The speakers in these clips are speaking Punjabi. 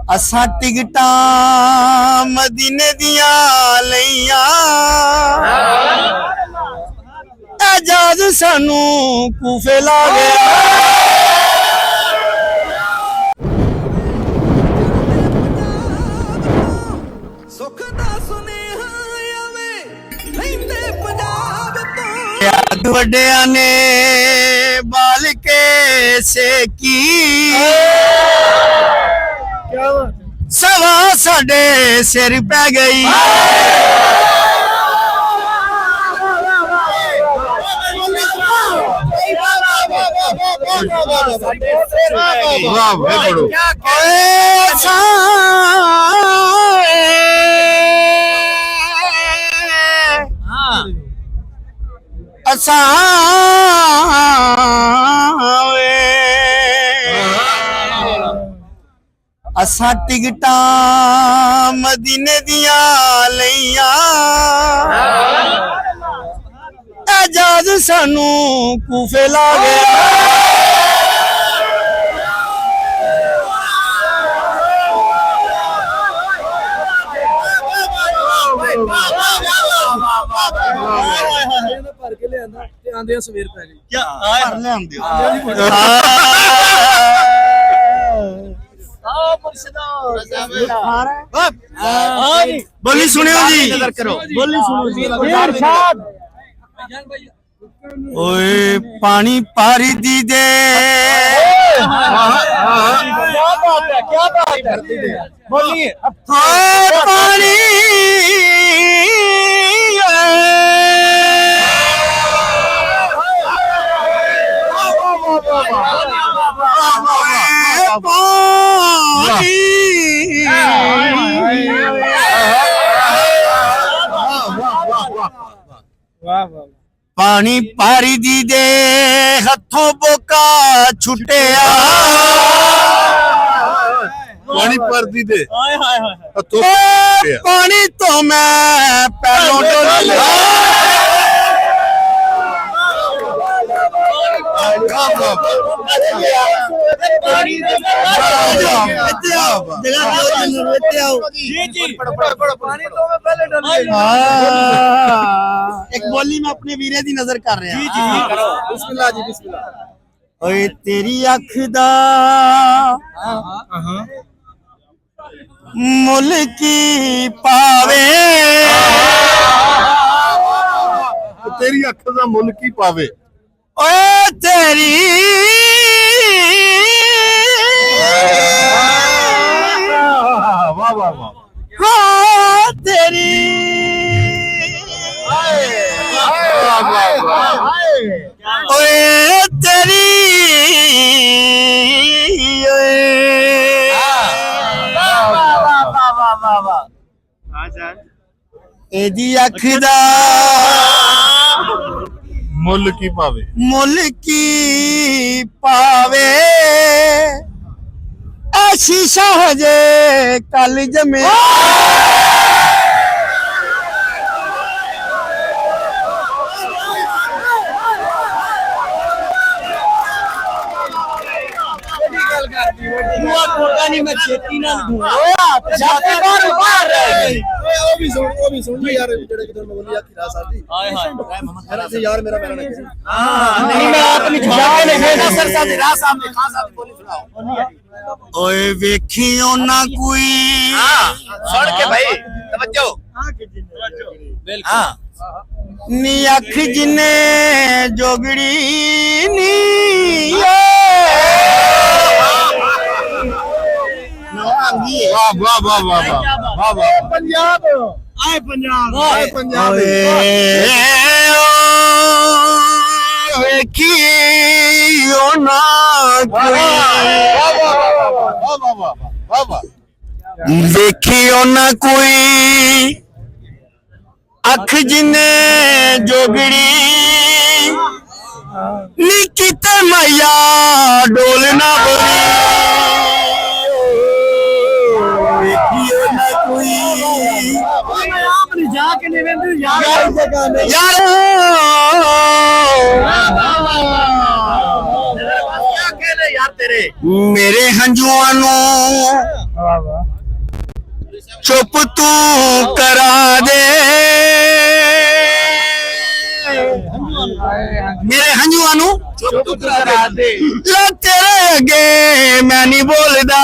असा टिकटा मदीने दिया लईया एजाज सानू कूफे ला गया। वड्डिया ने बाल के सेकी सवा साडे सिर पै गई। असा टिकटा मदीने दिया लईया एजाज सानू कूफे ला गया। सवेर पै गई बोली सुनियो जी, बोली सुनो जी। ओए पानी पारी दी दे क्या बात है बोलिए पानी पानी पारी दी दे हथों बोका छुटिया। पानी पर दी दे पानी तो मैं पहलों डोलिया। एक बोली मैं अपने वीरे दी नजर कर रहा बिस्मिल्लाह जी बिस्मिल्लाह। ओए तेरी अख दा मुल की पावे तेरी अख दा मुल की पावे। ओए तेरी वाह वाह वाह हाँ तेरी ओए तेरी एदी अख दा मुल की पावे मुल की पावे ऐसी शाहजे कल जमे। मैं छेती ना सुन यार जेड़े किधर मैं बोली यार साहब जी हाय हाय यार मेरा मेरा नहीं नहीं मैं अपनी जान ले सर साहब राज साहब ने खान साहब बोली सुनाओ। ओए वेखियो ना कोई सुन के भाई तवज्जो हां नी अख जिने जोगड़ी नी वाह वाह वाह वाह वाह वाह पंजाब आए पंजाब आए पंजाब वेखियो ना देखियो ना कोई अख जिने जोगड़ी नी किते मैया डोलना बोली। देखियो ना कोई जाके यार यार तेरे मेरे हंजुआं नूं चुप तू करा दे मेरे हंजुआ नू ਚੁੱਪ ਕਰਾ ਦੇ ला तेरे अगे मैं नहीं बोलदा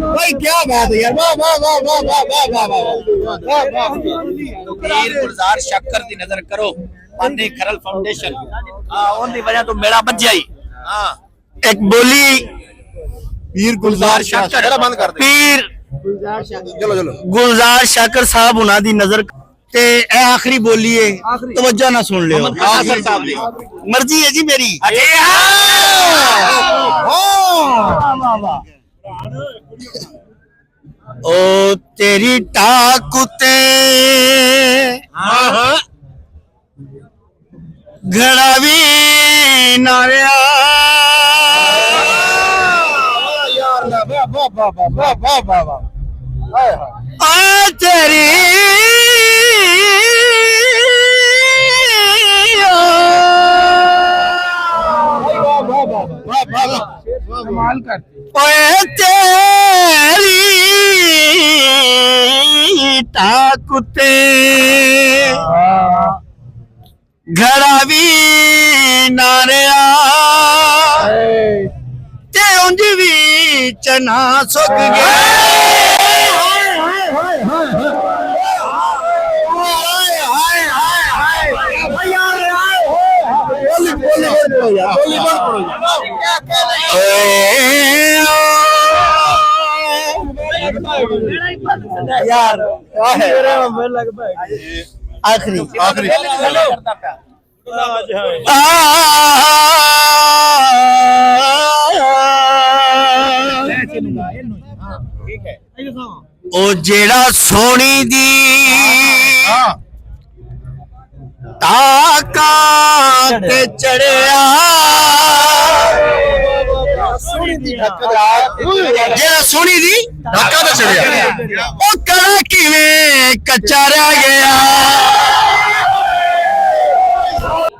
भाई क्या बात है यार वाह वाह वाह वाह वाह वाह वाह वाह वाह वीर गुलजार शक्कर दी नजर करो पानी खरल फाउंडेशन ओंदी वजह तो मेरा बच जाई हां एक बोली ਪੀਰ ਗੁਲਜ਼ਾਰ ਸ਼ਾਕਰ ਜਿਹੜਾ ਬੰਦ ਕਰ ਦੇ पीर ਚਲੋ ਚਲੋ गुलजार शाकर साहब उन्हां दी नजर ते ए आखिरी बोली है तवज्जो ना सुन लियो आखिर साहब दी मर्जी है जी मेरी अरे ओ तेरी टाकुते घड़ा भी नारिया आ तेरी कमाल करते ओए तेरी टाकुते घड़ा भी नारिया ते उंज भी चना सुक गया यार आखिरी ਆਖਰੀ ओ जेड़ा सोनी दी ताका ते चढ़िया जेड़ा सोनी दी ढाका ਤੇ ਚੜਿਆ ओ कड़ा किवें कच्चा रह गया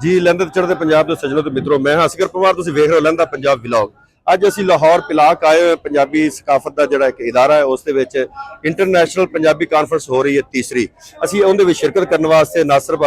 ਜੀ ਲਹਿੰਦੇ ਚੜ੍ਹਦੇ ਪੰਜਾਬ ਦੇ ਸੱਜਣੋ ਤੇ ਮਿੱਤਰੋ ਮੈਂ ਹਾਂ ਅਸਗਰ ਪਵਾਰ ਤੁਸੀਂ ਵੇਖ ਰਹੇ ਹੋ ਲਹਿੰਦਾ ਪੰਜਾਬ ਵਲੌਗ ਅੱਜ ਅਸੀਂ ਲਾਹੌਰ ਪਿਲਾਕ ਆਏ ਹੋਏ ਪੰਜਾਬੀ ਸਕਾਫਤ ਦਾ ਜਿਹੜਾ ਇੱਕ ਇਦਾਰਾ ਹੈ ਉਸ ਦੇ ਵਿੱਚ ਇੰਟਰਨੈਸ਼ਨਲ ਪੰਜਾਬੀ ਕਾਨਫਰੰਸ ਹੋ ਰਹੀ ਹੈ ਤੀਸਰੀ ਅਸੀਂ ਉਹਦੇ ਵਿੱਚ ਸ਼ਿਰਕਤ ਕਰਨ ਵਾਸਤੇ ਨਾਸਰ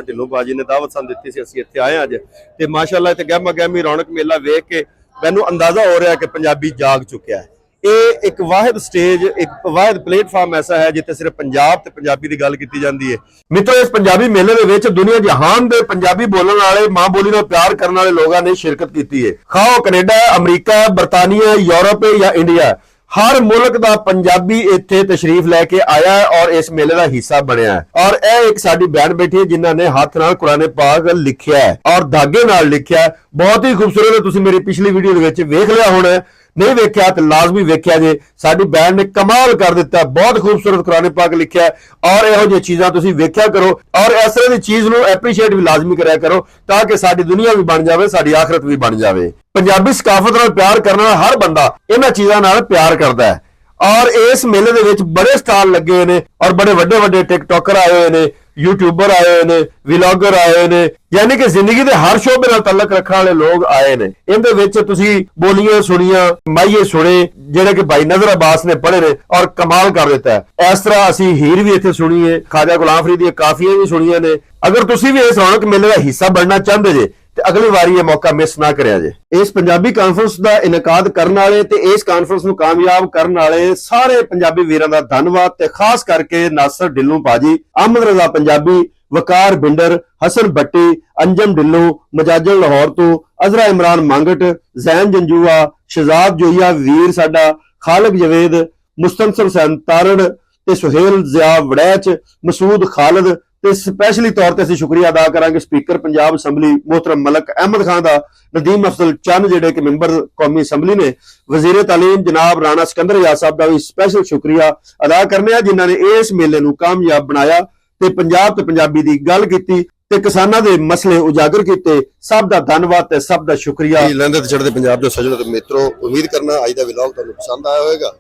ਢਿੱਲੋਂ ਬਾਜੀ ਨੇ ਦਾਵਤ ਸਾਨੂੰ ਦਿੱਤੀ ਸੀ ਅਸੀਂ ਇੱਥੇ ਆਏ ਅੱਜ ਤੇ ਮਾਸ਼ਾਅੱਲਾ ਇੱਥੇ ਗਹਿਮਾ ਗਹਿਮੀ ਰੌਣਕ ਮੇਲਾ ਵੇਖ ਕੇ ਮੈਨੂੰ ਅੰਦਾਜ਼ਾ ਹੋ ਰਿਹਾ ਕਿ ਪੰਜਾਬੀ ਜਾਗ ਚੁੱਕਿਆ ਹੈ ਇਹ ਇੱਕ ਵਾਹਿਦ ਸਟੇਜ ਇੱਕ ਵਾਹਿਦ ਪਲੇਟਫਾਰਮ ਐਸਾ ਹੈ ਜਿੱਥੇ ਸਿਰਫ ਪੰਜਾਬ ਤੇ ਪੰਜਾਬੀ ਦੀ ਗੱਲ ਕੀਤੀ ਜਾਂਦੀ ਹੈ ਮਿੱਤਰੋ ਇਸ ਪੰਜਾਬੀ ਮੇਲੇ ਦੇ ਵਿੱਚ ਦੁਨੀਆ ਜਹਾਨ ਦੇ ਪੰਜਾਬੀ ਬੋਲਣ ਵਾਲੇ ਮਾਂ ਬੋਲੀ ਨਾਲ ਪਿਆਰ ਕਰਨ ਵਾਲੇ ਲੋਕਾਂ ਨੇ ਸ਼ਿਰਕਤ ਕੀਤੀ ਹੈ ਖਾਓ ਕੈਨੇਡਾ ਅਮਰੀਕਾ ਬਰਤਾਨੀਆ ਯੂਰਪ ਜਾਂ ਇੰਡੀਆ ਹਰ ਮੁਲਕ ਦਾ ਪੰਜਾਬੀ ਇੱਥੇ ਤਸ਼ਰੀਫ ਲੈ ਕੇ ਆਇਆ ਹੈ ਔਰ ਇਸ ਮੇਲੇ ਦਾ ਹਿੱਸਾ ਬਣਿਆ ਹੈ ਔਰ ਇਹ ਇੱਕ ਸਾਡੀ ਬੈਂਡ ਬੈਠੀ ਹੈ ਜਿਨ੍ਹਾਂ ਨੇ ਹੱਥ ਨਾਲ ਕੁਰਾਨ ਪਾਕ ਲਿਖਿਆ ਹੈ ਔਰ ਧਾਗੇ ਨਾਲ ਲਿਖਿਆ ਹੈ ਬਹੁਤ ਹੀ ਖੂਬਸੂਰਤ ਹੈ ਤੁਸੀਂ ਮੇਰੀ ਪਿਛਲੀ ਵੀਡੀਓ ਦੇ ਵਿੱਚ ਵੇਖ ਲਿਆ ਹੋਣਾ नहीं वेख्या तो लाजमी वेख्या जे साडी बैंड ने कमाल कर दिता बहुत खूबसूरत कुरान पाक लिखिया और इहो जी चीज़ां तुसीं वेख्या करो और इस तरह की चीज़ नूं एप्रीशिएट भी लाजमी करा करो ताकि साडी दुनिया भी बन जाए साडी आखिरत भी बन जाए पंजाबी सकाफत नाल प्यार करने वाला हर बंदा इन्हां चीज़ां नाल प्यार करता है और इस मेले दे विच बड़े स्टाल लगे हुए ने और बड़े वड्डे वड्डे टिकटॉकर आए हुए ने यूट्यूबर आए हुए ने विलॉगर आए हुए ने यानी कि जिंदगी के हर शोबे नाल तल्लक रखने वाले लोग आए ने इहदे विच तुसीं बोलियां सुनियां माइये सुने जेड़े कि भाई नजर अब्बास ने पढ़े ने और कमाल कर दिता है इस तरह असीं हीर भी इत्थे सुनी है ख्वाजा गुलाम फरीद दी काफियां भी सुनियां ने अगर तुसीं भी इस रौनक मेले दा हिस्सा बनना चाहते जे ਤੇ ਅਗਲੀ ਵਾਰੀ ਇਹ ਮੌਕਾ ਮਿਸ ਨਾ ਕਰਿਆ ਜੇ ਇਸ ਪੰਜਾਬੀ ਕਾਨਫਰੰਸ ਦਾ ਇਨਕਾਦ ਕਰਨ ਵਾਲੇ ਤੇ ਇਸ ਕਾਨਫਰੰਸ ਨੂੰ ਕਾਮਯਾਬ ਕਰਨ ਵਾਲੇ ਸਾਰੇ ਪੰਜਾਬੀ ਵੀਰਾਂ ਦਾ ਧੰਨਵਾਦ ਤੇ ਖਾਸ ਕਰਕੇ ਨਾਸਰ ਢਿੱਲੋਂ ਪਾਜੀ ਅਹਿਮਦ ਰਜ਼ਾ ਪੰਜਾਬੀ ਵਕਾਰ ਬਿੰਡਰ ਹਸਨ ਬੱਟੀ ਅੰਜਮ ਢਿੱਲੋਂ ਮਜਾਜਲ ਲਾਹੌਰ ਤੋਂ ਅਜ਼ਰਾ ਇਮਰਾਨ ਮੰਗਟ ਜ਼ੈਨ ਜੰਜੂਆ ਸ਼ਹਜ਼ਾਦ ਜੋਈਆ ਵੀਰ ਸਾਡਾ ਖਾਲਕ ਜਵੇਦ ਮੁਸਤਨਸਰ ਹੁਸੈਨ ਤਾਰੜ ਤੇ ਸੁਹੇਲ ਜ਼ਿਆ ਵੜੈਚ ਮਸੂਦ ਖਾਲਦ ਤੇ ਸਪੈਸ਼ਲੀ ਤੌਰ ਤੇ ਅਸੀਂ ਸ਼ੁਕਰੀਆ ਅਦਾ ਕਰਾਂਗੇ ਸਪੀਕਰ ਪੰਜਾਬ ਅਸੈਂਬਲੀ ਮੁਹਤਰਮ ਮਲਕ ਅਹਿਮਦ ਖਾਨ ਦਾ ਨਦੀਮ ਅਫਜ਼ਲ ਚੰਨ ਜਿਹੜੇ ਕਿ ਮੈਂਬਰ ਕੌਮੀ ਅਸੈਂਬਲੀ ਨੇ ਵਜ਼ੀਰ ਤਾਲੀਮ ਜਨਾਬ ਰਾਣਾ ਸਿਕੰਦਰ ਯਾਦ ਸਾਹਿਬ ਦਾ ਵੀ ਸਪੈਸ਼ਲ ਸ਼ੁਕਰੀਆ ਅਦਾ ਕਰਨੇ ਆ ਜਿਨ੍ਹਾਂ ਨੇ ਇਸ ਮੇਲੇ ਨੂੰ ਕਾਮਯਾਬ ਬਣਾਇਆ ਤੇ ਪੰਜਾਬ ਤੇ ਪੰਜਾਬੀ ਦੀ ਗੱਲ ਕੀਤੀ ਤੇ ਕਿਸਾਨਾਂ ਦੇ ਮਸਲੇ ਉਜਾਗਰ ਕੀਤੇ ਸਭ ਦਾ ਧੰਨਵਾਦ ਤੇ ਸਭ ਦਾ ਸ਼ੁਕਰੀਆ ਲਹਿੰਦੇ ਤੇ ਚੜ੍ਹਦੇ ਪੰਜਾਬ ਦੇ ਸੱਜਣੋ ਤੇ ਮਿੱਤਰੋ ਉਮੀਦ ਕਰਨਾ ਅੱਜ ਦਾ ਵਲੌਗ ਤੁਹਾਨੂੰ ਪਸੰਦ ਆਇਆ ਹੋਵੇਗਾ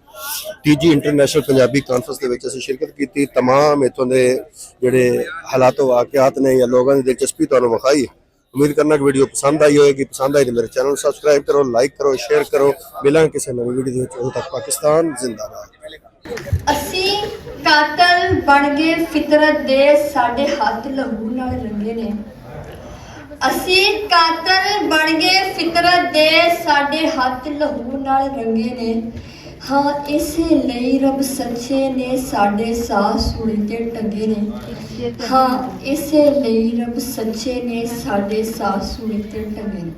ਤੀਜੀ ਇੰਟਰਨੈਸ਼ਨਲ ਪੰਜਾਬੀ ਕਾਨਫਰੰਸ ਦੇ ਵਿੱਚ ਅਸੀਂ ਸ਼ਿਰਕਤ ਕੀਤੀ तमाम ਇਥੋਂ ਦੇ ਜਿਹੜੇ ਹਾਲਾਤ ਵਾਕਿਆਤ ਨੇ ਜਾਂ ਲੋਕਾਂ ਦੀ ਦਿਲਚਸਪੀ ਤੁਹਾਨੂੰ ਵਿਖਾਈ ਉਮੀਦ ਕਰਨਾ ਕਿ ਵੀਡੀਓ ਪਸੰਦ ਆਈ ਹੋਵੇਗੀ। ਪਸੰਦ ਆਈ ਤਾਂ ਮੇਰੇ ਚੈਨਲ ਨੂੰ ਸਬਸਕ੍ਰਾਈਬ ਕਰੋ, ਲਾਈਕ ਕਰੋ, ਸ਼ੇਅਰ ਕਰੋ। ਮਿਲਾਂਗੇ ਕਿਸੇ ਨਵੀਂ ਵੀਡੀਓ ਦੇ ਵਿੱਚ। ਉਦੋਂ ਤੱਕ ਪਾਕਿਸਤਾਨ ਜ਼ਿੰਦਾਬਾਦ। ਅਸੀਂ ਕਾਤਲ ਬਣ ਗਏ ਫਿਤਰਤ ਦੇ, ਸਾਡੇ ਹੱਥ ਲਹੂ ਨਾਲ ਰੰਗੇ ਨੇ। ਅਸੀਂ ਕਾਤਲ ਬਣ ਗਏ ਫਿਤਰਤ ਦੇ, ਸਾਡੇ ਹੱਥ ਲਹੂ ਨਾਲ ਰੰਗੇ ਨੇ। ਹਾਂ ਇਸੇ ਲਈ ਰੱਬ ਸੱਚੇ ਨੇ, ਸਾਡੇ ਸਾਹ ਸੂਲੀ ਤੇ ਟੰਗੇ ਨੇ। ਹਾਂ ਇਸੇ ਲਈ ਰੱਬ ਸੱਚੇ ਨੇ, ਸਾਡੇ ਸਾਹ ਸੂਲੀ ਤੇ ਟੰਗੇ ਨੇ।